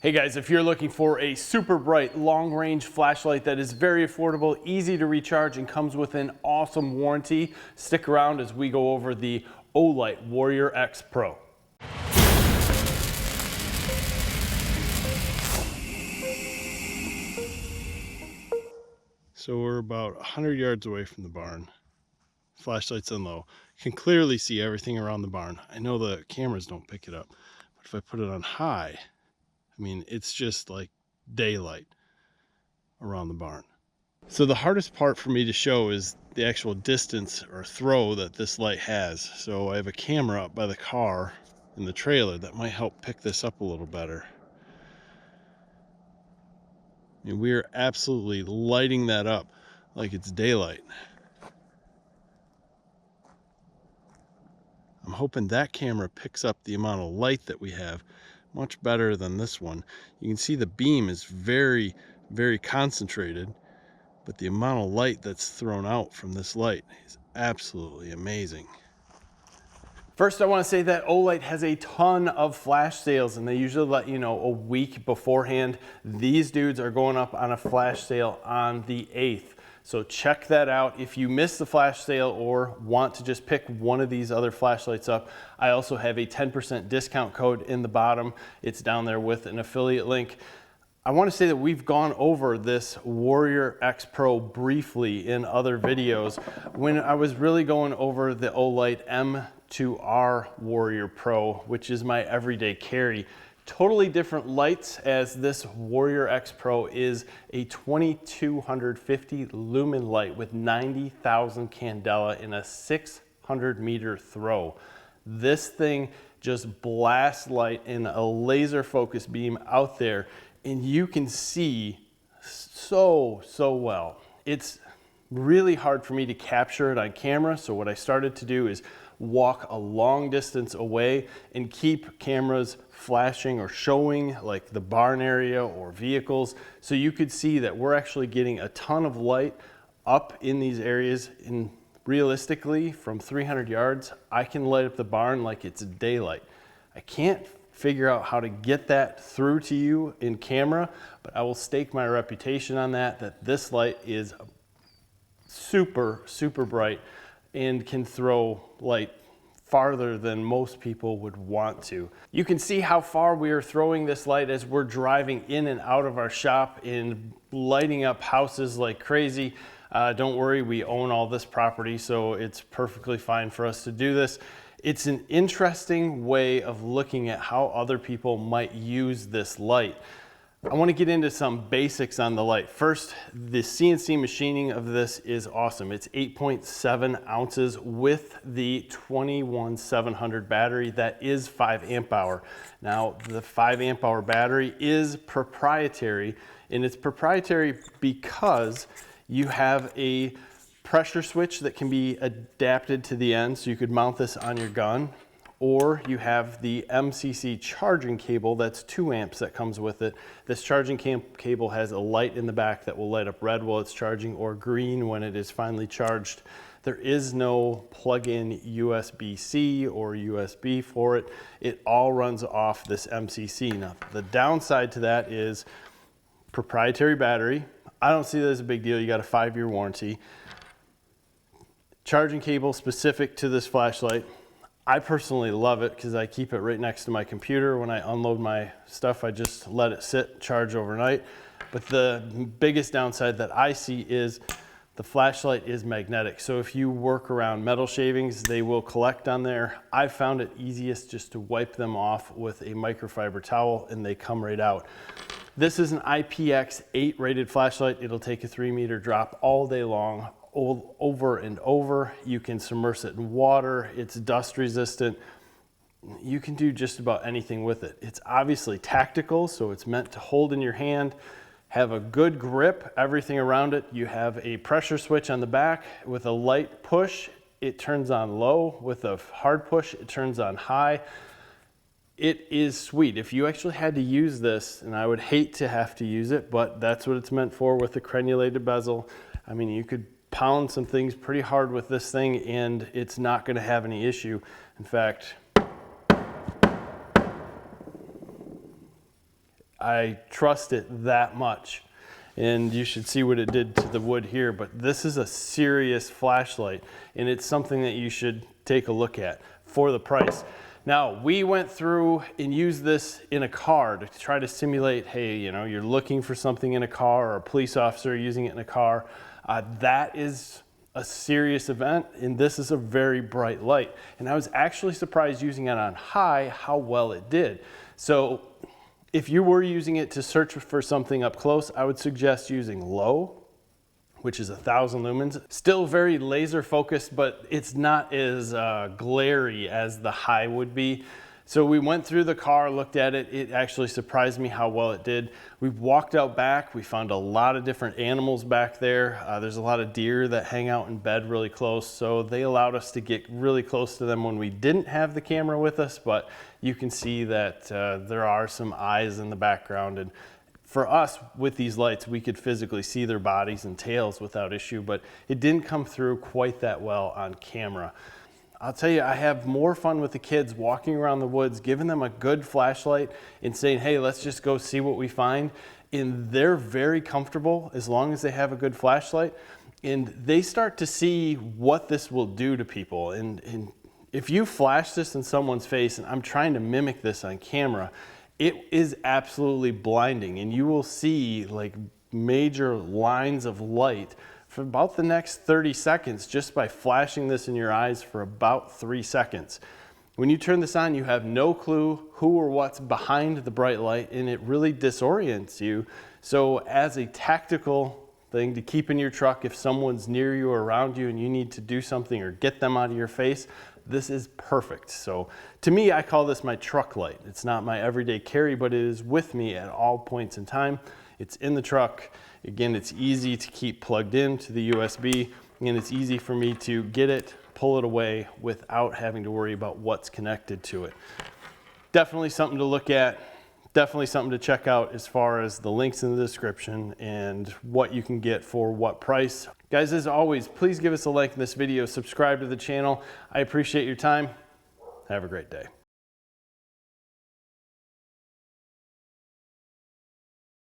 Hey guys, if you're looking for a super bright long-range flashlight that is very affordable, easy to recharge, and comes with an awesome warranty, stick around as we go over the Olight Warrior X Pro. So we're about 100 yards away from the barn. Flashlight's on low. You can clearly see everything around the barn. I know the cameras don't pick it up, but if I put it on high, I mean, it's just like daylight around the barn. So the hardest part for me to show is the actual distance or throw that this light has. So I have a camera up by the car in the trailer that might help pick this up a little better. And we're absolutely lighting that up like it's daylight. I'm hoping that camera picks up the amount of light that we have much better than this one. You can see the beam is very, very concentrated, but the amount of light that's thrown out from this light is absolutely amazing. First, I want to say that Olight has a ton of flash sales, and they usually let you know a week beforehand. These dudes are going up on a flash sale on the 8th. So check that out. If you missed the flash sale or want to just pick one of these other flashlights up, I also have a 10% discount code in the bottom. It's down there with an affiliate link. I want to say that we've gone over this Warrior X Pro briefly in other videos when I was really going over the Olight M2R Warrior Pro, which is my everyday carry. Totally different lights, as this Warrior X Pro is a 2250 lumen light with 90,000 candela in a 600 meter throw. This thing just blasts light in a laser focus beam out there, and you can see so well. It's really hard for me to capture it on camera, so what I started to do is walk a long distance away and keep cameras flashing or showing like the barn area or vehicles, so you could see that we're actually getting a ton of light up in these areas. And realistically, from 300 yards, I can light up the barn like it's daylight. I can't figure out how to get that through to you in camera, but I will stake my reputation on that this light is super bright and can throw light farther than most people would want to. You can see how far we are throwing this light as we're driving in and out of our shop and lighting up houses like crazy. Don't worry, we own all this property, so it's perfectly fine for us to do this. It's an interesting way of looking at how other people might use this light. I want to get into some basics on the light. First, the CNC machining of this is awesome. It's 8.7 ounces with the 21700 battery that is 5 amp hour. Now, the 5 amp hour battery is proprietary, and it's proprietary because you have a pressure switch that can be adapted to the end, so you could mount this on your gun, or you have the MCC charging cable that's 2 amps that comes with it. This charging cable has a light in the back that will light up red while it's charging, or green when it is finally charged. There is no plug-in USB-C or USB for it. It all runs off this MCC. Now, the downside to that is proprietary battery. I don't see that as a big deal. You got a 5-year warranty. Charging cable specific to this flashlight. I personally love it because I keep it right next to my computer. When I unload my stuff, I just let it sit, charge overnight. But the biggest downside that I see is the flashlight is magnetic. So if you work around metal shavings, they will collect on there. I found it easiest just to wipe them off with a microfiber towel, and they come right out. This is an IPX8 rated flashlight. It'll take a 3-meter drop all day long, over and over. You can submerge it in water. It's dust resistant. You can do just about anything with it. It's obviously tactical, so it's meant to hold in your hand, have a good grip, everything around it. You have a pressure switch on the back. With a light push, it turns on low. With a hard push, it turns on high. It is sweet. If you actually had to use this, and I would hate to have to use it, but that's what it's meant for with the crenulated bezel. I mean, you could pound some things pretty hard with this thing and it's not going to have any issue. In fact, I trust it that much. And you should see what it did to the wood here, but this is a serious flashlight, and it's something that you should take a look at for the price. Now, we went through and used this in a car to try to simulate, hey, you know, you're looking for something in a car, or a police officer using it in a car. That is a serious event, and this is a very bright light. And I was actually surprised using it on high how well it did. So if you were using it to search for something up close, I would suggest using low, which is 1,000 lumens. Still very laser focused, but it's not as glary as the high would be. So we went through the car, looked at it. It actually surprised me how well it did. We walked out back. We found a lot of different animals back there. There's a lot of deer that hang out in bed really close. So they allowed us to get really close to them when we didn't have the camera with us, but you can see that there are some eyes in the background. And for us, with these lights, we could physically see their bodies and tails without issue, but it didn't come through quite that well on camera. I'll tell you, I have more fun with the kids walking around the woods, giving them a good flashlight and saying, hey, let's just go see what we find. And they're very comfortable as long as they have a good flashlight. And they start to see what this will do to people. And if you flash this in someone's face, and I'm trying to mimic this on camera, it is absolutely blinding. And you will see like major lines of light for about the next 30 seconds just by flashing this in your eyes for about 3 seconds. When you turn this on, you have no clue who or what's behind the bright light, and it really disorients you. So as a tactical thing to keep in your truck, if someone's near you or around you and you need to do something or get them out of your face, this is perfect. So to me, I call this my truck light. It's not my everyday carry, but it is with me at all points in time. It's in the truck. Again, it's easy to keep plugged in to the USB, and it's easy for me to get it, pull it away without having to worry about what's connected to it. Definitely something to look at. Definitely something to check out as far as the links in the description and what you can get for what price. Guys, as always, please give us a like in this video, subscribe to the channel. I appreciate your time. Have a great day.